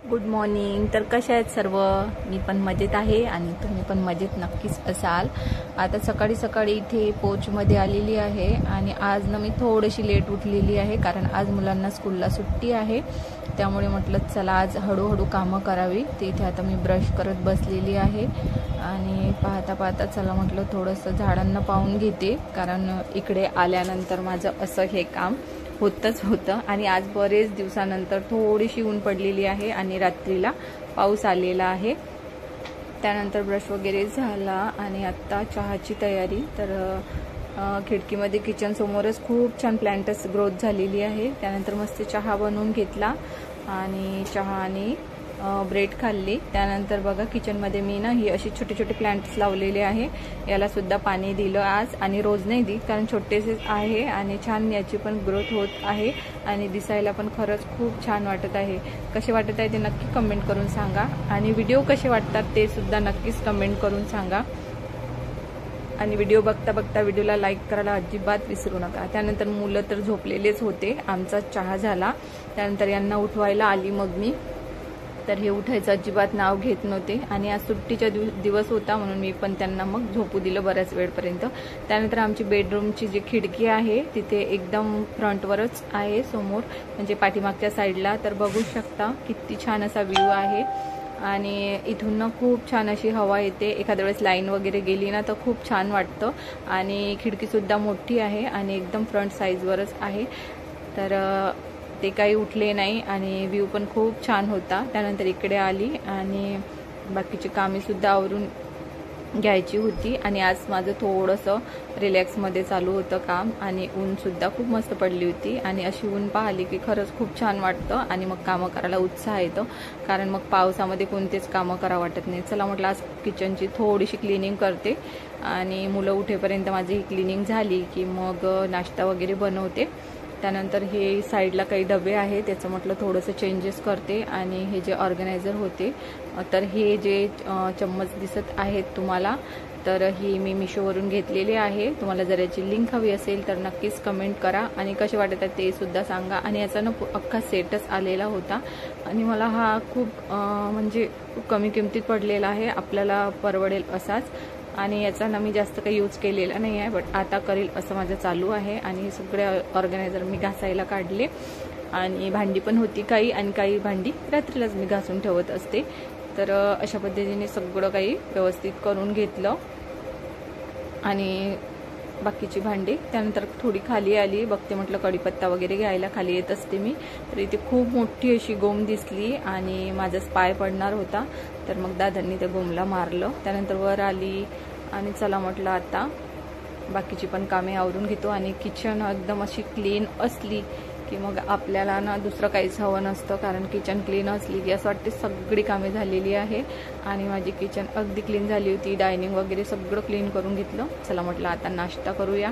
Good morning. तर कशा आहेत सर्व? मी पण मजेत आहे आणि तुम्ही पण मजेत नक्कीच असाल। आता सकाळी सकाळी इथे पोचमध्ये आलेली आहे आणि आज ना मी थोडीशी लेट उठलेली आहे कारण आज मुलांना स्कूलला सुट्टी आहे। त्यामुळे म्हटलं चला आज हळूहळू कामं करावी। ते इथे आता मी ब्रश करत बसलेली आहे आणि पाहता पाहता चला म्हटलं थोडंसं झाडांना पाहून घेते कारण इकडे आल्यानंतर माझं असं हे काम होतच होतं आणि आज बरेच दिवसानंतर थोडीशी ऊन पडलेली आहे आणि रात्रीला पाऊस आलेला आहे। त्यानंतर ब्रश वगैरे झाला आणि आता चहाची तयारी। तर खिडकीमध्ये किचन समोरच खूप छान प्लांट्स ग्रोथ झालेली आहे। त्यानंतर मस्त चहा बनवून घेतला आणि चहा आणि ब्रेड खाल्ली। त्यानंतर बघा किचनमध्ये मी ना ही अशी छोटे छोटे प्लांट्स लावलेले आहे। याला सुद्धा पाणी दिलं आज आणि रोज नाही दी कारण छोटेसे आहे आणि छान याची पण ग्रोथ होत आहे आणि दिसायला पण खरंच खूप छान वाटत आहे। कसे वाटत आहे ते नक्की कमेंट करून सांगा आणि व्हिडिओ कसे वाटतात ते सुद्धा नक्कीच कमेंट करून सांगा आणि व्हिडिओ बघता बघता व्हिडिओला लाईक करायला अजिबात विसरू नका। त्यानंतर मुलं तर झोपलेलेच होते। आमचा चहा झाला त्यानंतर यांना उठवायला आली मग मी। तर हे उठायचं अजिबात नाव घेत नव्हते आणि आज सुट्टीचा दिवस होता म्हणून मी पण त्यांना मग झोपू दिलं बऱ्याच वेळपर्यंत। त्यानंतर आमची बेडरूमची जी खिडकी आहे तिथे एकदम फ्रंटवरच आहे समोर म्हणजे पाठीमागच्या साईडला। तर बघू शकता किती छान असा व्ह्यू आहे आणि इथून ना खूप छान अशी हवा येते। एखाद्या वेळेस लाईन वगैरे गेली ना तर खूप छान वाटतं आणि खिडकी सुद्धा मोठी आहे आणि एकदम फ्रंट साईजवरच आहे। तर ते काही उठले नाही आणि व्ह्यू पण खूप छान होता। त्यानंतर इकडे आली आणि बाकीची कामे सुद्धा आवरून घ्यायची होती आणि आज माझं थोडंसं रिलॅक्समध्ये चालू होतं काम आणि ऊन सुद्धा खूप मस्त पडली होती आणि अशी ऊन पाहिली की खरंच खूप छान वाटतं आणि मग कामं करायला उत्साह येतो कारण मग पावसामध्ये कोणतेच कामं करावं वाटत नाही। चला म्हटलं आज किचनची थोडीशी क्लिनिंग करते आणि मुलं उठेपर्यंत माझी ही क्लिनिंग झाली की मग नाश्ता वगैरे बनवते। त्यानंतर हे साईडला काही डबे आहे त्याचं म्हटलं थोडंसं चेंजेस करते आणि हे जे ऑर्गनायझर होते तर हे जे चम्मच दिसत आहेत तुम्हाला तर ही मी मिशोवरून घेतलेली आहे। तुम्हाला जर याची लिंक हवी असेल तर नक्कीच कमेंट करा आणि कसे वाटत आहे ते सुद्धा सांगा। आणि याचा ना अख्खा सेटच आलेला होता आणि मला हा खूप म्हणजे खूप कमी किमतीत पडलेला आहे, आपल्याला परवडेल असाच आणि याचा ना मी जास्त काही यूज केलेला नाही आहे बट आता करेल असं माझं चालू आहे। आणि हे सगळे ऑर्गनायझर मी घासायला काढले आणि भांडी पण होती काही आणि काही भांडी रात्रीलाच मी घासून ठेवत असते। तर अशा पद्धतीने सगळं काही व्यवस्थित करून घेतलं आणि बाकीची भांडी त्यानंतर थोडी खाली आली बघते म्हटलं कढीपत्ता वगैरे घ्यायला खाली येत असते मी। तर इथे खूप मोठी अशी गोम दिसली आणि माझा पाय पडणार होता तर मग दादांनी त्या गोमला मारलं। त्यानंतर वर आली आणि चला म्हटलं आता बाकीची पण कामे आवरून घेतो आणि किचन एकदम अशी क्लीन असली की मग आपल्याला ना दुसरं काहीच हवं नसतं कारण किचन क्लीन असली की असं वाटते सगळी कामे झालेली आहे आणि माझी किचन अगदी क्लीन झाली होती। डायनिंग वगैरे सगळं क्लीन करून घेतलं। चला म्हटलं आता नाश्ता करूया।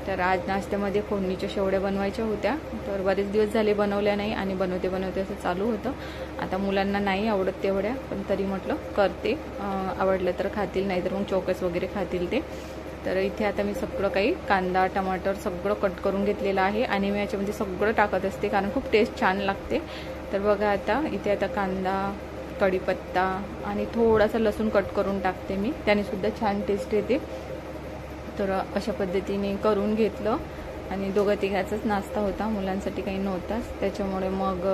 तर आज नाश्त्यामध्ये फोडणीच्या शेवड्या बनवायच्या होत्या तर बरेच दिवस झाले बनवल्या नाही आणि बनवते बनवते असं चालू होतं। आता मुलांना नाही आवडत तेवढ्या पण तरी म्हटलं करते, आवडलं तर खातील नाही तर मग चोकस वगैरे खातील ते। तर इथे आता मी सगळं काही कांदा टमाटर सगळं कट करून घेतलेलं आहे आणि मी याच्यामध्ये सगळं टाकत असते कारण खूप टेस्ट छान लागते। तर बघा आता इथे आता कांदा कढीपत्ता आणि थोडासा लसूण कट करून टाकते मी, त्याने सुद्धा छान टेस्ट येते। तर अशा पद्धतीने करून घेतलं आणि दोघं तिघाचाच नाश्ता होता, मुलांसाठी काही नव्हताच त्याच्यामुळे मग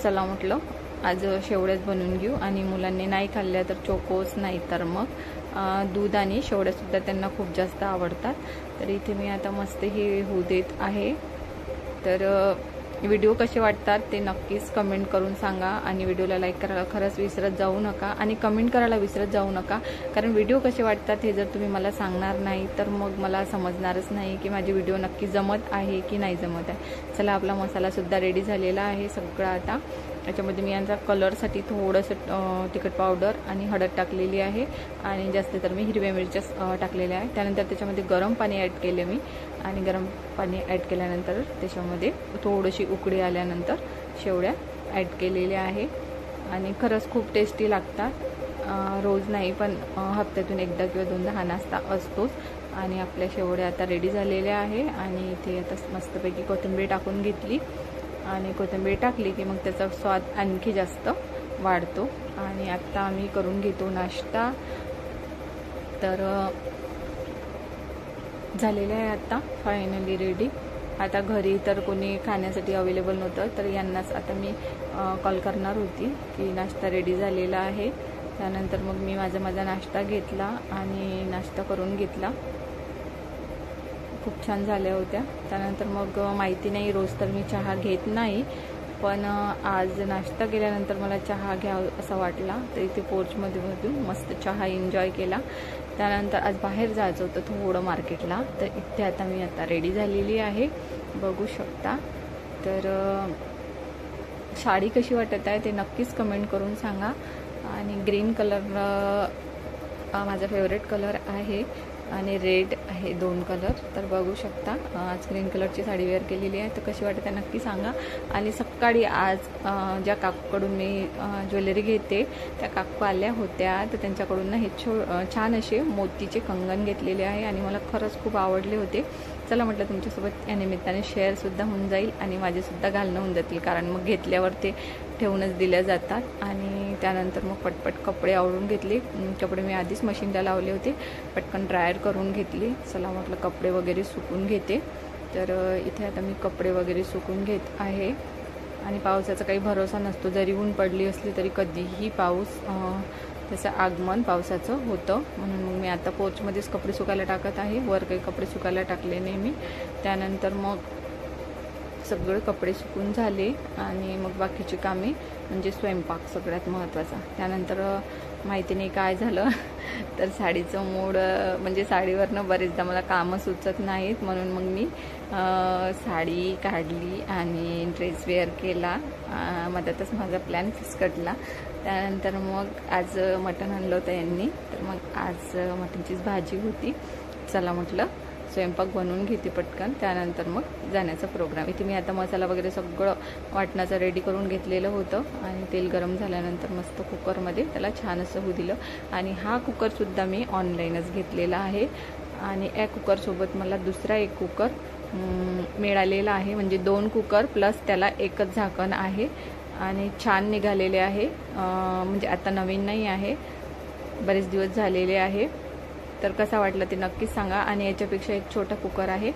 चला म्हटलं आज शेवड्याच बनवून घेऊ आणि मुलांनी नाही खाल्ल्या तर चोकोस नाही तर मग दूध आणि शेवड्यासुद्धा त्यांना खूप जास्त आवडतात। तर इथे मी आता मस्त हे होऊ देत आहे। तर व्हिडिओ कसे वाटतात ते नक्कीच कमेंट करून सांगा आणि व्हिडिओला लाईक करायला खरंच विसरत जाऊ नका आणि कमेंट करायला विसरत जाऊ नका कारण व्हिडिओ कसे वाटतात हे जर तुम्ही मला सांगणार नाही तर मग मला समजणारच नाही की माझी व्हिडिओ नक्की जमत आहे की नाही जमत आहे। चला आपला मसालासुद्धा रेडी झालेला आहे सगळं। आता याच्यामध्ये मी यांचा कलरसाठी थोडंसं तिखट पावडर आणि हळद टाकलेली आहे आणि जास्त तर मी हिरव्या मिरच्या टाकलेल्या आहे। त्यानंतर त्याच्यामध्ये गरम पाणी ॲड केले मी आणि गरम पाणी ॲड केल्यानंतर त्याच्यामध्ये थोडीशी उकळी आल्यानंतर शेवड्या ॲड केलेल्या आहे आणि खरंच खूप टेस्टी लागतात। रोज नाही पण हप्त्यातून एकदा किंवा दोनदा हा नाश्ता असतोच। आणि आपल्या शेवड्या आता रेडी झालेल्या आहे आणि इथे आता मस्तपैकी कोथिंबीर टाकून घेतली आणि कोथिंबीर टाकली की मग त्याचा स्वाद आणखी जास्त वाढतो. आणि आत्ता आम्ही करून घेतो नाश्ता. तर झालेलं आहे आता फायनली रेडी. आता घरी तर कोणी खाण्यासाठी अवेलेबल नव्हतं, तर यांनाच आता मी कॉल करणार होती की नाश्ता रेडी झालेला आहे. त्यानंतर मग मी माझा नाश्ता घेतला आणि नाश्ता करून घेतला. खूप छान झाल्या होत्या. त्यानंतर मग माहिती नाही, रोज तर मी चहा घेत नाही, पण आज नाश्ता केल्यानंतर मला चहा घ्यावा असा वाटला, तर इथे पोर्चमध्ये बसून मस्त चहा एन्जॉय केला. त्यानंतर आज बाहेर जायचं होतं थोडं मार्केटला, तर इथे आता रेडी झालेली आहे, बघू शकता. तर साडी कशी वाटत आहे ते नक्कीच कमेंट करून सांगा. आणि ग्रीन कलर माझा फेवरेट कलर आहे आणि रेड आहे, 2 कलर. तर बघू शकता आज ग्रीन कलरची साडी वेअर केलेली आहे, तर कशी वाटते नक्की सांगा. आणि सकाळी आज ज्या काकूकडून मी ज्वेलरी घेते त्या काकू आल्या होत्या, तर त्यांच्याकडून ना हे छान असे मोतीचे कंगन घेतलेले आहे आणि मला खरंच खूप आवडले होते. चला म्हटलं तुमच्यासोबत या निमित्ताने शेअरसुद्धा होऊन जाईल आणि माझेसुद्धा घालणं होऊन जातील, कारण मग घेतल्यावर ते ठेवूनच दिल्या जातात. आणि त्यानंतर मग पटपट कपडे आवरून घेतले. कपडे मी आधीच मशीनला लावले होते, पटकन ड्रायर करून घेतली. चला म्हटलं कपडे वगैरे सुकून घेते. तर इथे आता मी कपडे वगैरे सुकून घेत आहे. आणि पावसाचा काही भरोसा नसतो, जरी ऊन पडली असली तरी कधीही पाऊस त्याचं आगमन पावसाचं होतं. म्हणून मग मी आता पोर्चमध्येच कपडे सुकायला टाकत आहे, वर काही कपडे सुकायला टाकले नाही मी. त्यानंतर मग सगळे कपडे सुकून झाले आणि मग बाकीची कामे म्हणजे स्वयंपाक सगळ्यात महत्त्वाचा. त्यानंतर माहिती नाही काय झालं, तर साडीचं मूड म्हणजे साडीवरनं बरेचदा मला कामं सुचत नाहीत, म्हणून मग मी साडी काढली आणि ड्रेस वेअर केला. मधातच माझा प्लॅन फिसकटला. त्यानंतर मग आज मटण आणलं होतं यांनी, तर मग आज मटणचीच भाजी होती. चला म्हटलं स्वयंपाक बनवून घेते पटकन, त्यानंतर मग जाण्याचा प्रोग्राम. इथे मी आता मसाला वगैरे सगळं वाटणाचं रेडी करून घेतलेलं होतं आणि तेल गरम झाल्यानंतर मस्त कुकरमध्ये त्याला छान असं होऊ दिलं. आणि हा कुकरसुद्धा मी ऑनलाईनच घेतलेला आहे आणि या कुकरसोबत मला दुसरा एक कुकर मिळालेला आहे, म्हणजे 2 कुकर प्लस त्याला एकच झाकण आहे आणि छान निघालेले आहे. म्हणजे आता नवीन नाही आहे, बरेच दिवस झालेले आहे. तर कसा वाटला ते नक्कीच सांगा. आणि याच्यापेक्षा एक छोटा कुकर आहे.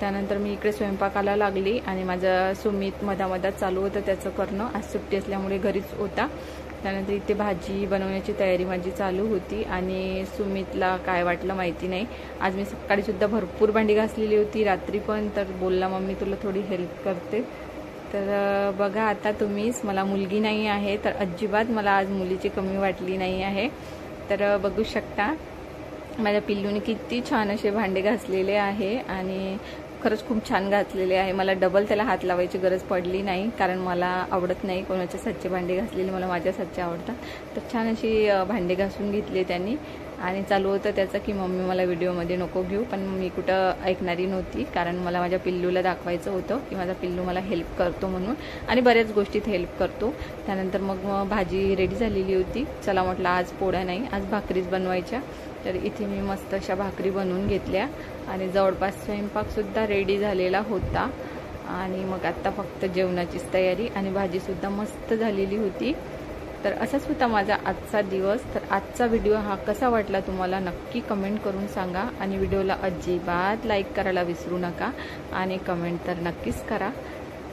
त्यानंतर मी इकडे स्वयंपाकाला लागली आणि माझं सुमित मधामधात चालू होतं त्याचं करणं. आज सुट्टी असल्यामुळे घरीच होता. त्यानंतर इथे भाजी बनवण्याची तयारी माझी चालू होती आणि सुमितला काय वाटलं माहिती नाही. आज मी सकाळीसुद्धा भरपूर भांडी घासलेली होती, रात्री पण. तर बोलला मम्मी तुला थोडी हेल्प करते. तर बघा आता तुम्हीच, मला मुलगी नाही आहे तर अजिबात मला आज मुलीची कमी वाटली नाही आहे. तर बघू शकता माझ्या पिल्लूने किती छान असे भांडे घासलेले आहे आणि खरंच खूप छान घासलेले आहे. मला डबल त्याला हात लावायची गरज पडली नाही, कारण मला आवडत नाही कोणाच्या साचे भांडे घासलेले, मला माझ्या साचे आवडतात. तर छान अशी भांडे घासून घेतले त्यांनी. आणि चालू होतं त्याचं की मम्मी मला व्हिडिओमध्ये नको घेऊ, पण मी कुठं ऐकणारी नव्हती, कारण मला माझ्या पिल्लूला दाखवायचं होतं की माझा पिल्लू मला हेल्प करतो म्हणून, आणि बऱ्याच गोष्टीत हेल्प करतो. त्यानंतर मग भाजी रेडी झालेली होती. चला म्हटलं आज पोळ्या नाही, आज भाकरीच बनवायच्या. तर इथे मी मस्त अशा भाकरी बनवून घेतल्या आणि जवळपास स्वयंपाकसुद्धा रेडी झालेला होता. आणि मग आत्ता फक्त जेवणाचीच तयारी, आणि भाजीसुद्धा मस्त झालेली होती. तर असाच होता माझा आजचा दिवस. तर आजचा व्हिडिओ हा कसा वाटला तुम्हाला नक्की कमेंट करून सांगा. आणि व्हिडिओला अजिबात लाईक करायला विसरू नका आणि कमेंट तर नक्कीच करा.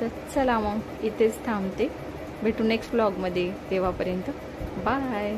तर चला मग इथेच थांबते, भेटू नेक्स्ट व्लॉगमध्ये. तेव्हापर्यंत बाय.